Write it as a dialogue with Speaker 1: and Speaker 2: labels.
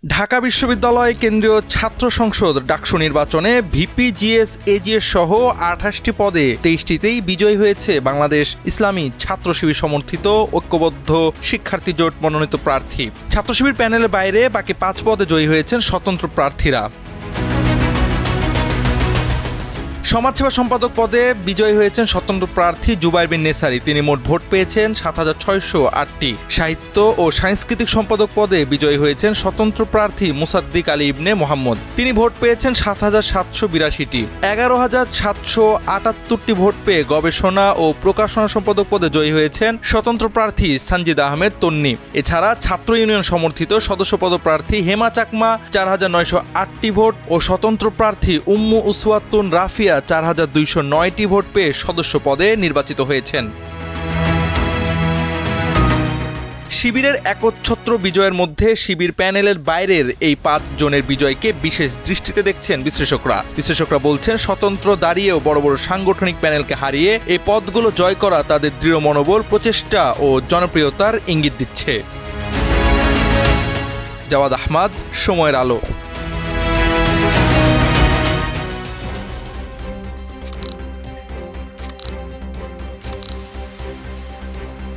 Speaker 1: ঢাকা বিশ্ববিদ্যালয় কেন্দ্রীয় ছাত্র সংসদ ডাকসু নির্বাচনে ভিপি, জিএস, এজিএস সহ ২৮টি পদে ২৩টিতেই বিজয়ী হয়েছে বাংলাদেশ ইসলামী ছাত্র শিবির সমর্থিত ঐক্যবদ্ধ শিক্ষার্থী জোট মনোনীত প্রার্থী। ছাত্র শিবির প্যানেলের বাইরে বাকি ৫ পদে জয়ী হয়েছেন স্বতন্ত্র প্রার্থীরা। সমাজসেবা সম্পাদক পদে বিজয়ী হয়েছেন স্বতন্ত্র প্রার্থী জুবায়ের বিন নেসারী। তিনি মোট ভোট পেয়েছেন ৭৬০৮টি। সাহিত্য ও সাংস্কৃতিক সম্পাদক পদে বিজয়ী হয়েছেন স্বতন্ত্র প্রার্থী মুসাদ্দিক আলী ইবনে মোহাম্মদ। তিনি ভোট পেয়েছেন ৭৭৮২টি। ১১৭৭৭টি ভোট পেয়ে গবেষণা ও প্রকাশনা সম্পাদক পদে জয়ী হয়েছেন স্বতন্ত্র প্রার্থী সানজিদ আহমেদ তন্নি। এছাড়া ছাত্র ইউনিয়ন সমর্থিত সদস্য পদপ্রার্থী হেমা চাকমা ৪৯০৮টি ভোট ও স্বতন্ত্র প্রার্থী উম্মু উসওয়াতুন রাফিয়া ৪২০৯টি ভোট পেয়ে সদস্য পদে নির্বাচিত হয়েছেন। শিবিরের একচ্ছত্র বিজয়ের মধ্যে শিবির প্যানেলের বাইরের এই ৫ জনের বিজয়কে বিশেষ দৃষ্টিতে দেখছেন বিশ্লেষকরা বলছেন, স্বতন্ত্র দাঁড়িয়েও বড় বড় সাংগঠনিক প্যানেলকে হারিয়ে এই পদগুলো জয় করা তাদের দৃঢ় মনোবল, প্রচেষ্টা ও জনপ্রিয়তার ইঙ্গিত দিচ্ছে। জাওয়াদ আহমদ, সময়ের আলো।